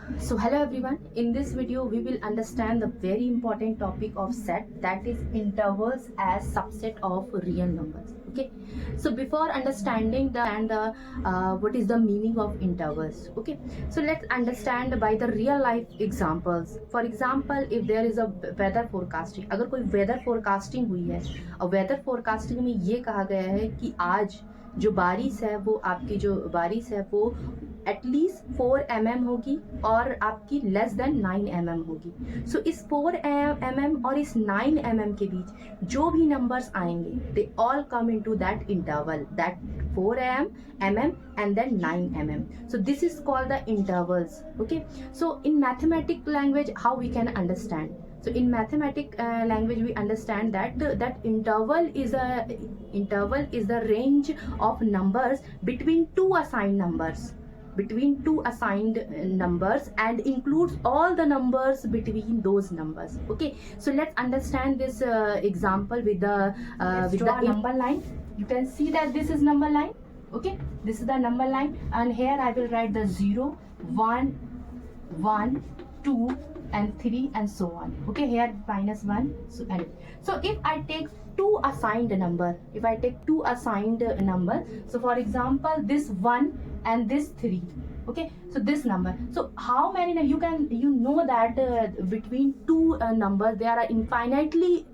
So hello everyone, in this video we will understand the very important topic of set, that is intervals as subset of real numbers. Okay, so before understanding what is the meaning of intervals, okay, so let's understand by the real life examples. For example, if there is a weather forecasting, अगर कोई weather forecasting हुई है और weather forecasting में ये कहा गया है कि आज जो बारिश है वो आपकी जो बारिश है वो एटलीस्ट 4 mm होगी और आपकी लेस देन 9 mm होगी. सो इस 4 mm और इस 9 mm के बीच जो भी नंबर्स आएंगे they all come into that interval, that 4 mm and then 9 mm. So this is called the intervals. Okay, so in mathematics language how we can understand? So in mathematics language we understand that interval is the range of numbers between two assigned numbers and includes all the numbers between those numbers. Okay, so let's understand this example with the number line. You can see that this is number line. Okay, this is the number line, and here I will write the 0, 1, 1, 2 and 3 and so on. Okay, here -1. So if I take two assigned number, so for example this 1 and this 3. Okay, so this number, so how many you know that between two numbers there are infinitely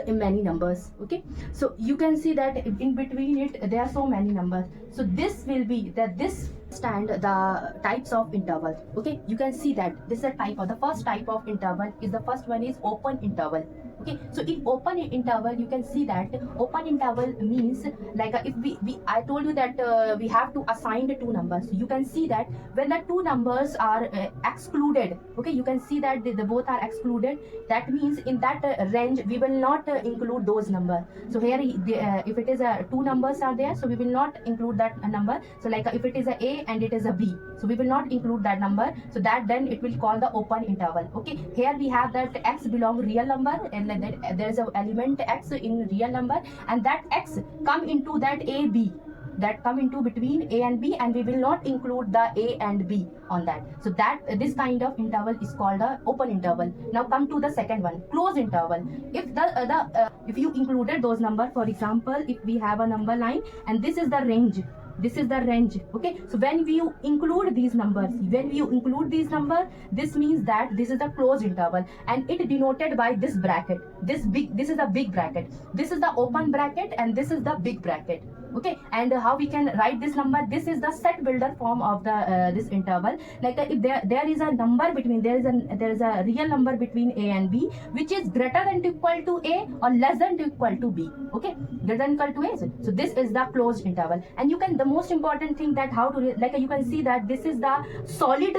many numbers. Okay, so you can see that in between it there are so many numbers. So this will be that this stand the types of interval. Okay, you can see that this is a type of the first type of interval is the first one is open interval. Okay, so in open interval you can see that open interval means like if I told you that we have to assign the two numbers. You can see that when the two numbers are excluded, okay, you can see that they both are excluded. That means in that range we will not include those numbers. So here if it is two numbers are there, so we will not include that number. So like if it is a and it is a B, so we will not include that number. So that then it will call the open interval. Okay, here we have that x belong real number and there is a element x in real number, and that x come into that a b, that come into between a and b, and we will not include the a and b on that. So that this kind of interval is called a open interval. Now come to the second one, closed interval. If if you included those numbers, for example if we have a number line and this is the range, okay, so when you include these numbers, this means that this is the closed interval and it denoted by this bracket. This is the big bracket, this is the open bracket, and this is the big bracket. Okay, and how we can write this number? This is the set builder form of the this interval. Like if there is a number between, there is a real number between a and b which is greater than or equal to a or less than or equal to b. Okay, greater than or equal to a. So this is the closed interval. And you can, the most important thing that how to, like you can see that this is the solid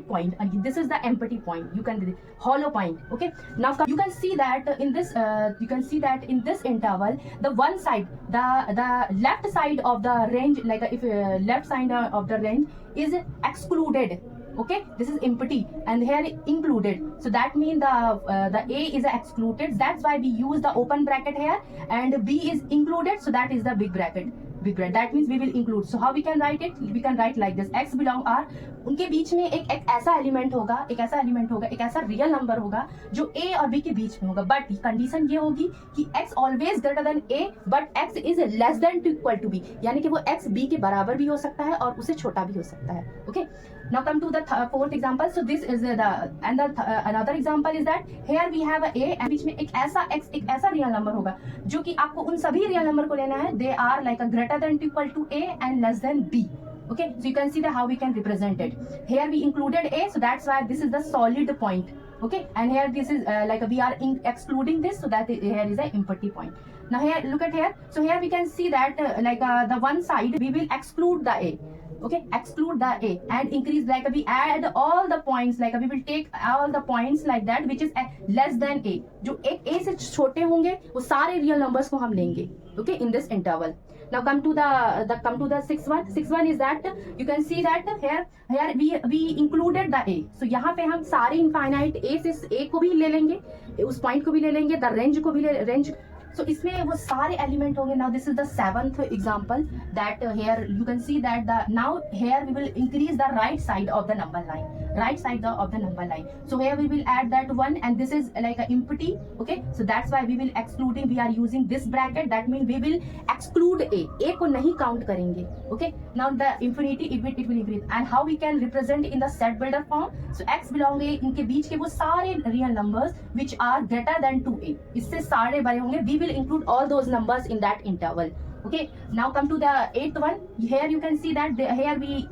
point, and this is the empty point. You can hollow point. Okay, now you can see that in this interval the one side, the left side of the range, like if left side of the range is excluded. Okay, this is empty and here included. So that means the a is excluded. That's why we use the open bracket here, and b is included. So that is the big bracket. That means we will include. So how we can write it? We can write like this: x belong r. उनके बीच में एक ऐसा element होगा, एक ऐसा real number होगा जो a और b के बीच में होगा. बट कंडीशन ये होगी कि x always greater than a but x is less than to equal to b, यानी कि वो x b के बराबर भी हो सकता है और उससे छोटा भी हो सकता है. Okay, now come to the fourth example. So this is another example is that here we have a and बीच में एक ऐसा रियल नंबर होगा जो कि आपको उन सभी रियल नंबर को लेना है. They are like a greater than or equal to a and less than b. Okay, so you can see that how we can represent it. Here we included a, so that's why this is the solid point. Okay, and here this is like we are excluding this, so that here is an empty point. Now here look at here. So here we can see that the one side we will exclude the a. Okay, exclude the a and increase, like we add all the points, like we will take all the points like that which is less than a. जो एक a से छोटे होंगे वो सारे real numbers को हम लेंगे. Okay, in this interval. Now come to the sixth one is that you can see that here we included the a. So यहाँ पे हम सारे infinite a से a को भी ले लेंगे, उस point को भी ले लेंगे, the range को भी range So इसमें वो सारे एलिमेंट होंगे. Now this is the seventh example that here you can see that the now here we will increase the right side of the number line, right side of the number line. So here we will add that one, and this is like a empty. Okay, so that's why we will excluding, we are using this bracket. That means we will exclude a को नहीं count करेंगे. Okay, now the infinity it will increase. And how we can represent in the set builder form? So x belong a, इनके बीच के वो सारे real numbers which are greater than 2a, इससे सारे बड़े होंगे. We will include all those numbers in that interval. Okay, now come to the eighth one. Here you can see that here we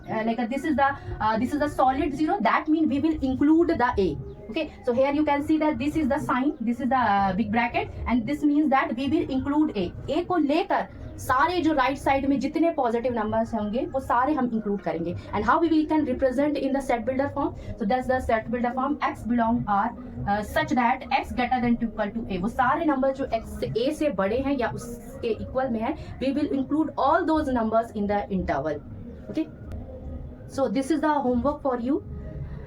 this is the solid zero. That means we will include the a. Okay, so here you can see that this is the sign, this is the big bracket, and this means that we will include a को लेकर सारे जो right side में जितने positive numbers होंगे वो सारे हम इंक्लूड करेंगे. And how we can represent in the set builder form? So that's the set builder form. X belong are such that X greater than equal to A. वो सारे number जो x ए से बड़े हैं या उसके इक्वल में है, we will include all those numbers in the interval. Okay, so this is the homework for you.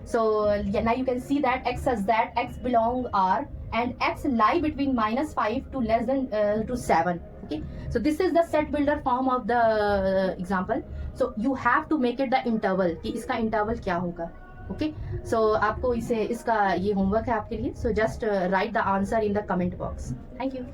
So yeah, now you can see that x says that x belong R and x lie between -5 to less than to 7. Okay, so this is the set builder form of the example. So you have to make it the interval कि इसका interval क्या होगा. Okay, so आपको इसका ये homework है आपके लिए. So just write the answer in the comment box. Thank you.